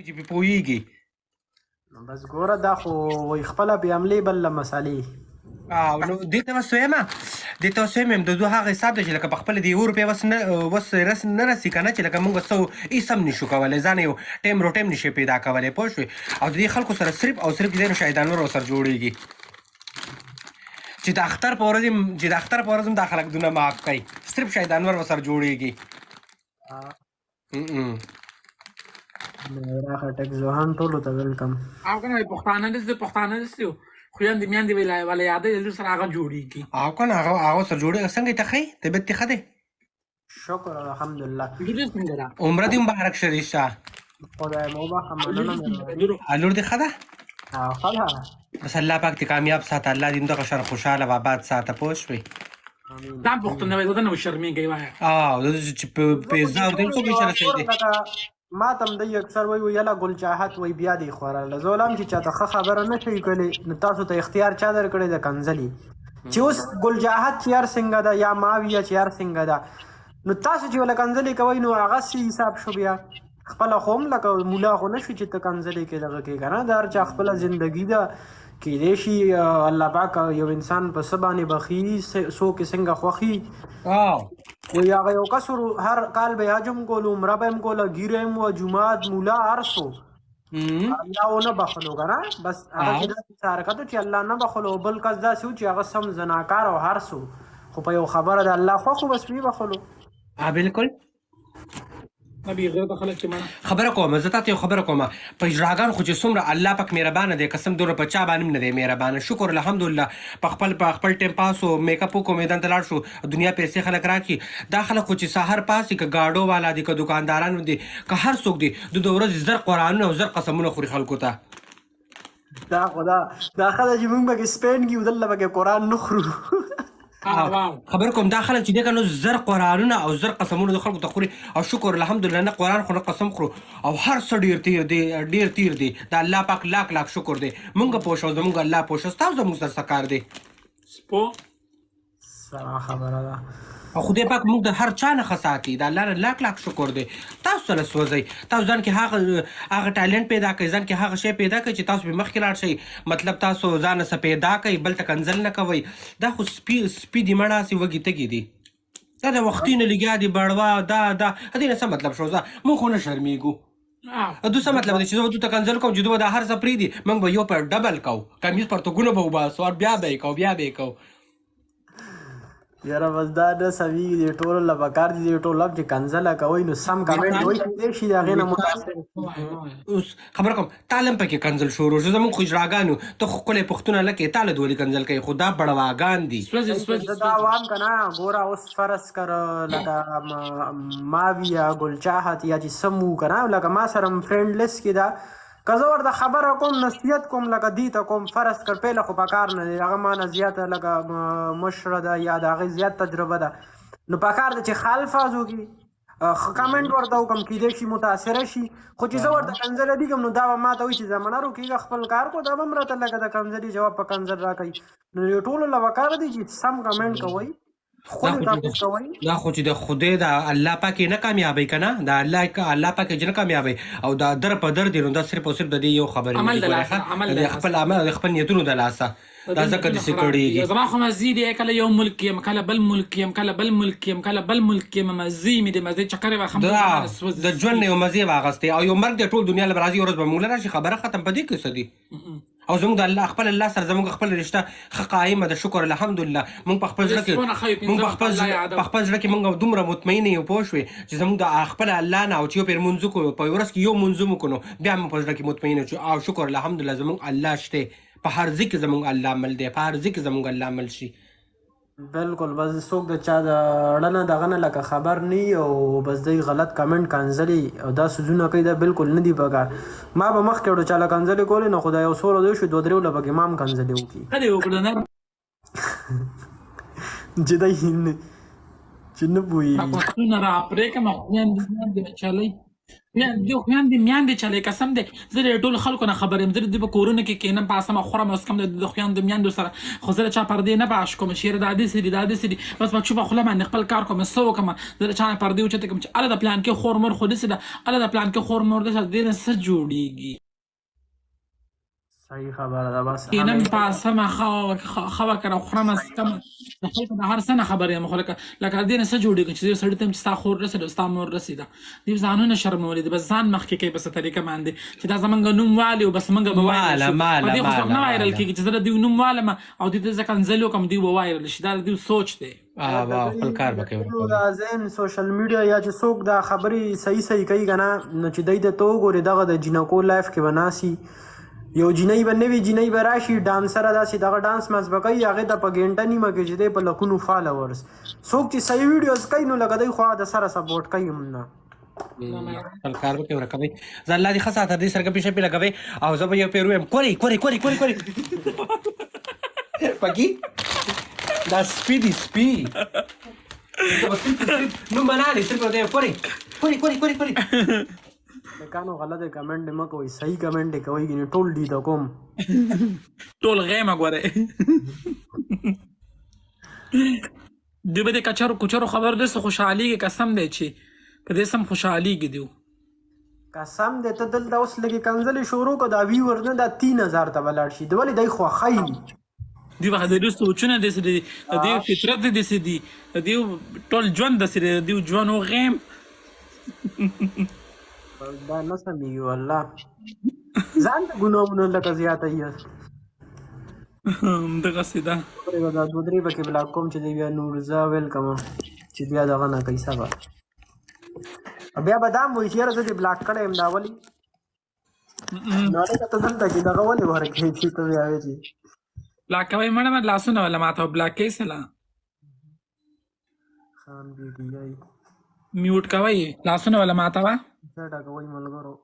چې په پوهیږي. بس ګوره دا خو وایي خپله بې عملې بل له مسالې. نو دې ته بس وایم د دوه هغه حساب دی چې لکه په خپله د 1 روپۍ وس نه رسي که نه چې لکه موږ څه هېڅ هم نشو کولی ځان یو ټایم روټایم نشي پیدا کولی پوه شوې. او د دې خلکو سره صرف او صرف دی نو شهیدانور ورسره جوړېږي چې د اختر په ورځ هم دا خلک دونه معاف کوي صرف شهیدانور ورسره جوړېږي. راخه ټک زوهان ټولو ته ویلکم. او که نه پښتانه داسې یو خویندې میندې وله یادوي د لور سره هغه جوړېږي. او که نه هغه سره جوړېږي. څنګه یې ته ښه یې طبیعت دې ښه دی؟ شکر الحمدلله. څنګه ده عمره دې مبارک شه ریشه. خدای مو وبخښه مننه مهرباني. لور دې ښه ده؟ ښه ده. بس الله پاک دې کامیاب ساته. الله دې همدغه شان خوشحاله و آباد ساته پوه شوې. دا پښتون وایي دا نه شرمېږي وایه چې پیزا او دې څوک سره صحیح دی. ما ته هم دی اکثر وایي یله ګل چاحت وایي بیا دې خوړله. زه ویلم چې چاته ښه خبره نه شئ کولی نو تاسو ته اختیار چا درکړی د کنځلي چې اوس ګل چاحت چې هر څنګه ده یا ماویه چې هر څنګه ده نو تاسو چې وله کنځلې کوئ نو هغه څه حساب شو بیا خپله خو هم لکه مولا خو نه شو چې ته کنځلې کې دغه کې که نه د هر چا خپله زندګي ده کیدای شي الله پاک یو انسان په څه باندې بخي څوک یې څنګه خوښي وایي هغه یو کس هر کال به حج هم کولو عمره به هم کوله ګیره هم وه جومات مولا هر څو الله ونه بخلو که نه بس هغه چې داسې حرکت و چې الله نه بخلو بل کس داسې و چې هغه سم زناکار او هر څو خو په یو خبره د الله خوښ و بس ویې بخلو. بالکل خبره کوم زه تاته یو خبره کوم په اجراګانو خو چې څومره الله پاک مهربانه دی قسم دومره په چا باندې نه دی مهربانه. شکر الحمدلله په خپل ټایم پاس او میک اپ وکړو میدان ته لاړ شو دنیا پیسې خلک راکړي. دا خلک خو چې سهار پاسي که ګاډو والا دي که دکاندارانو دي که هر څوک دي د ورځې زر قرآنونه او زر قسمونه خوري خلکو ته. دا خدا دا خلک چې موږ پکې سپین کړي دلته پکې قرآن نه خورو. خبر کوم دا خلک چې دی که نو زر قرآنونه او زر قسمونه د خلکو ته خوري او شکر الحمدلله نه قرآن خو نه قسم خورو او هر څه ډېر تیر دی د الله پاک لاک شکر دی. مونږ پوه شو زمونږ الله پوه شو ستاسو زمونږ سره څه کار دی؟ سمه خبره ده. او خدای پاک موږ د هر چا نه ښه ساتي د الله نه لاک شکر دی. تاسو سره سوځئ تاسو ځان کې هغه ټالنټ پیدا کړئ ځان کې هغه شی پیدا کړئ چې تاسو به مخکې لاړ شئ. مطلب تاسو ځان څه پیدا کړئ بل ته کنځل نه کوئ. دا خو سپي دي مړه هسې وږي تږي دي دا د وختي نه لګیا دي بړوا دا دې نه څه مطلب شو موږ خو نه شرمېږو. دو څه مطلب دی چې زه به دوی ته کنځل کوم چې دوی به دا هر څه پرېږدي موږ به یو پر ډبل کوو کمیز پرتوګونه به وباسو او بیا به یې کوو. یاره بس دا نه سمېږي دې ټولو له پکار دي دې ټول چې کنځله کوئ نو سم کمنټ وایي کیدای شي د هغې نه متاثر. اوس خبره کوم تا هم پکې کنځل شروع شو زموږ خو اجراګانو ته خو ښکلی پوښتنه لکې تا له ولې کنځل کوي خو دا بړواګان دي. زه دا وایم که نه ګوره اوس فرض کر لکه ماوي یا ګل چاحت یا چې څه مو که نه لکه ما سره فرینډ لیست کې ده که زه ورته خبره کوم نصیحت کوم لکه دې ته کوم فرض کر پیله خو پکار نه دی هغه ما نه زیاته لکه مشره ده یا د هغې زیات تجربه ده نو پکار ده چې ښه الفاظ وکړي کمنټ ورته وکړم کیدای شي متاثره شي خو چې زه ورته کنځله دیږم نو دا به ما ته وایي چې زمانه روکېږه خپل کار کو دا به هم راته لکه د کنځلي جواب په کنځل راکوي نو یو ټولو له پکار دی چې سم کمنټ کوئ. دا خو چې د خدای د الله پاک نه کامیابی که نه د الله پاک نه کامیابی او دا در په در دی نو دا صرف او صرف د دې یو خبرې د خپل عمل د خپل نیتونو د لاسه دا ځکه داسې کړېږي. زما خو مزې دی کله یو ملک یم کله بل ملک یم کله بل ملک یم کله بل ملک یم مزې مې د مزې چکرې به د ژوند نه یو مزې واغستې او یو مرګ د ټول دنیا له به راځي یو ورځ به موږ له راشي خبره ختم په دې کې څه دي او زموږ د الله خپل الله سره زموږ خپل رشته ښه قایمه ده شکر الحمدلله. موږ په خپل زړه کې موږ دومره مطمئن یو پوه شوې چې زموږ د خپل الله نه او چې یو پرې مونځ وکړو په ورځ کې یو مونځ هم وکړو بیا موږ په زړه کې مطمئن یو او شکر الحمدلله زموږ الله شته په هر ځای کې زموږ الله عمل دی په هر ځای کې زموږ الله عمل شي. بالکل بس څوک د چا د اړه نه دغه نه لکه خبر نه او بس دی غلط کمنټ کنځلي او دا سوزونه کوي دا بالکل نه دي پکار. ما به مخکې وړو چا له کنځلې کولې نو خو دا یو څو ورځې وشو 2-3 له پکې ما هم کنځلې وکړي چې دی چې نه پوهېږي میاندې چلې قسم دی زه د ټولو خلکو نه خبر یم زه د دوی په کورونو کې کښېنم په اسمه خورم اوس کوم د خویندو میاندو سره خو زه د چا پردې نه باش کوم چېرې دا داسې دي دا داسې دي بس په چوپه خوله باندې خپل کار کوم څه وکړم زه د چا نه پردې اوچتې کوم چې اله د پلان کې خور مور خو داسې ده اله د پلان کې خور مور داسې دې نه څه جوړېږي صحیح خبره ده بس کینم په سمه خوا کړه خورم سم د خلکو د هر څه نه خبر یم خو لکه دې نه څه جوړېږي چې یو سړي ته چې ستا خور رسېده ستا مور رسېده دوی ځانونه شرمولي دي بس ځان مخکې کوي په څه طریقه باندې چې دا زمونږ نوم والي او بس موږ به وایرل شو په دې خو څوک نه وایرل کېږي چې زه د دوی نوم والم او دوی ته زه کنځل وکړم دوی به وایرل شي دا د دوی سوچ دی خپل کار به کوي دا ذهن سوشل میډیا یا چې څوک دا خبرې صحیح کوي که نه نو چې دی د تو ګورې دغه د جینکو لایف کې به ناسي یو جینۍ به نوي جینۍ به راشي ډانسره داسې دغه ډانس ماس به کوي هغې ته په ګنټه نیمه کې چې دی په لکونو فالوورز څوک چې صحیح ویډیوز کوي نو لکه دی خو د سره سپورټ کوي هم نه خپل کار به کوي ورکوي زه الله دې ښه ساته دې سره ګپې شپې لګوئ او زه به یو پیر ویم کورې پکې دا سپي دي سپي نو منالې صرف دی کورې لکانو غلطه کمنټ مه کوئ صحیح کمنټ کوئ ګینې ټول دي د کوم ټول غیمه ګورئ دوی به د کچرو خبر داسې خوشحالېږي قسم دی چې په دې سم خوشحالېږي دوی قسم دی ته دلته اوس لږې کنځلې شروع کړه دا ویور نه دا 3000 ته به لاړ شي د ولې دی خوښوي دوی به د دوی سوچونه داسې دي د دوی فطرت داسې دي د دوی ټول ژوند داسې دی د دوی ژوند وغیم دا نه سمېږي والله ځان ته ګناهونه لکه زیاته یې همدغسې ده دا 2-3 پکې بلاک کوم چې دی بیا نورزا ویلکم چې بیا دغه نه کوي سبا بیا به دا هم وایي چې یاره زه دې بلاک کړی یم دا ولې نو هلکه ته دلته چې دغه ولې ورکوې چې ته بیا وایې چې بلاک کوئ مړه لاسونه ولا ماته بلاک کوئ سلا خان بیبي میوټ کوئ لاسونه ولا ماته وه څه ډکوئ ملګرو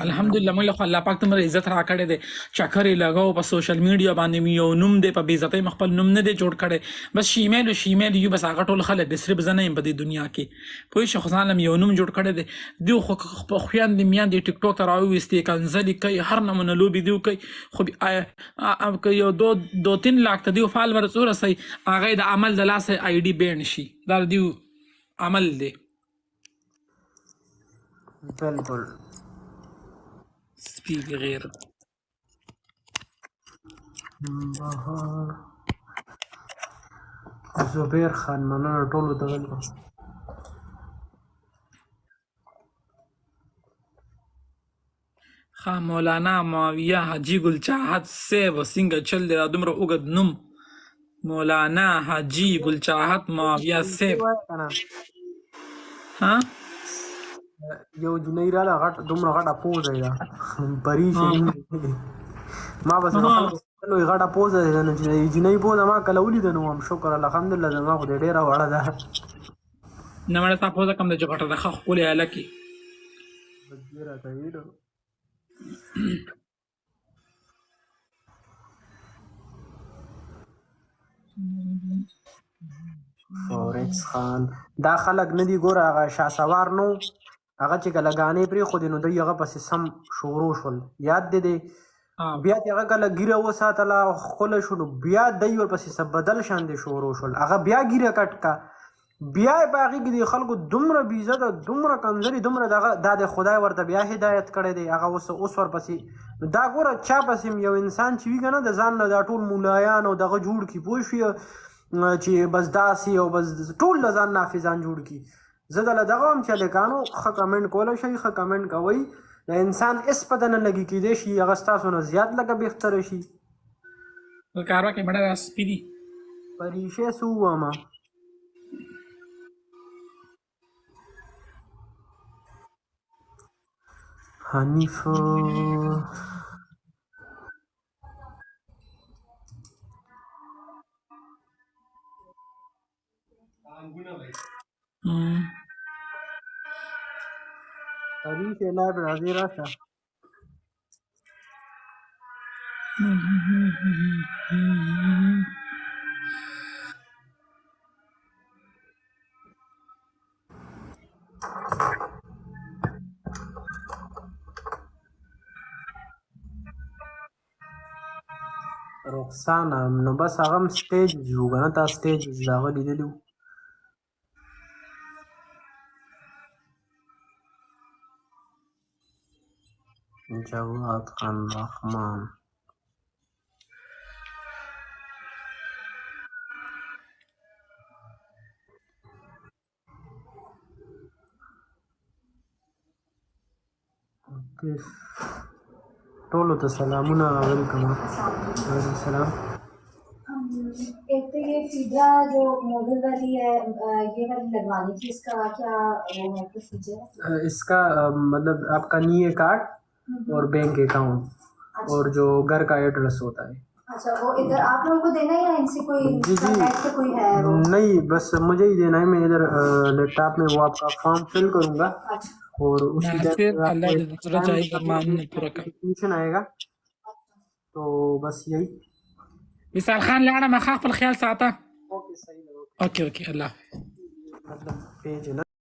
الحمدلله موږ له خو الله پاک دومره عزت راکړی دی چکر یې لګو په سوشل میډیا باندې مې یو نوم دی په بې عزتۍ مې خپل نوم نه دی جوړ کړی بس شیمیل یو بس هغه ټول خلک دی صرف زه نه یم په دې دنیا کې پوه شو خو ځان له مې یو نوم جوړ کړی دی دوی خو خویندې میندې ټیک ټاک ته راوویستې کنځلې کوي هر نمونه لوبې دوی کوي خو یو 2-3 لاک ته دوی فالورز ورسوي هغه یې د عمل د لاسه آی ډي بین شي دا د دوی عمل دی بالکل سپي غیر بهار زبیر خان مننه ټولو ته ویلکم ښه مولانا معاویه حاجي ګل چاحت صیب څنګه چل دی دا دومره اوږد نوم مولانا حاجي ګل چاحت معاویه صیب ها یو جنۍ راله غټ دومره غټه پوزه یې ده پري شي ما بس لوی غټه پوزه ده نو چې جنۍ پوزه ما کله ولیده نو هم شکر الحمدلله زما خو دې ډېره وړه ده نه مړه ستا پوزه کم ده چې غټه ده ښه ښکلې هلکې بدګي راته ویلو فورکس خان دا خلک نه دي ګوره هغه شاسوار نو هغه چې کله ګانې پرېښودې نو دوی هغه پسې سم شروع شول یاد دی دی بیا چې هغه کله ګیره وساتله ښکله شو نو بیا دی ورپسې څه بدل شاندې شروع شول هغه بیا ګیره کټ کا بیا یې په هغې کې د خلکو دومره بېعزته دومره کنځلي دومره دغه دا د خدای ورته بیا هدایت کړی دی هغه اوس ورپسې دا ګوره چا پسې یو انسان چې وي که نه د ځان نه دا ټول مولایان او دغه جوړ کړي پوه شوې چې بس داسې او بس ټول له ځان نافظان جوړ کړي زه دله دغه هم چې هلکانو ښه کمنټ کولی شئ ښه کمنټ کوئ د انسان هېڅ پته نه لګي کیدی شي هغه ستاسو نه زیات لکه بهتره شي کار وکړې مړه دا سپي دي پریشې څه ووامه حنیف حنیف لایب راځي راشه رخصانه نو بس هغه سټیج یو کنه تا سټیج داغه لیدلی وو جواد خان رحمان اوکې ټولو ته سلامونه ویلکم وعلیکم السلام एक तो ये फीडरा जो मॉडल वाली है ये वाली लगवानी थी इसका क्या वो है प्रोसीजर है इसका मतलब आपका नीए कार्ड और बैंक अकाउंट और जो घर का एड्रेस होता है अच्छा वो इधर आप लोगों को देना है या इनसे कोई जी जी कॉन्टैक्ट कोई है वो नहीं बस मुझे ही देना है मैं इधर लैपटॉप में वो आपका फॉर्म फिल करूँगा अच्छा और उसी नासिर अल्लाह दे दूसरा जाए अरमान ने पूरा कर एप्लीकेशन आएगा तो बस यही विशाल खान लाड़ा मैं खा पर ख्याल साता ओके सही लगा ओके ओके अल्लाह मतलब पेज है ना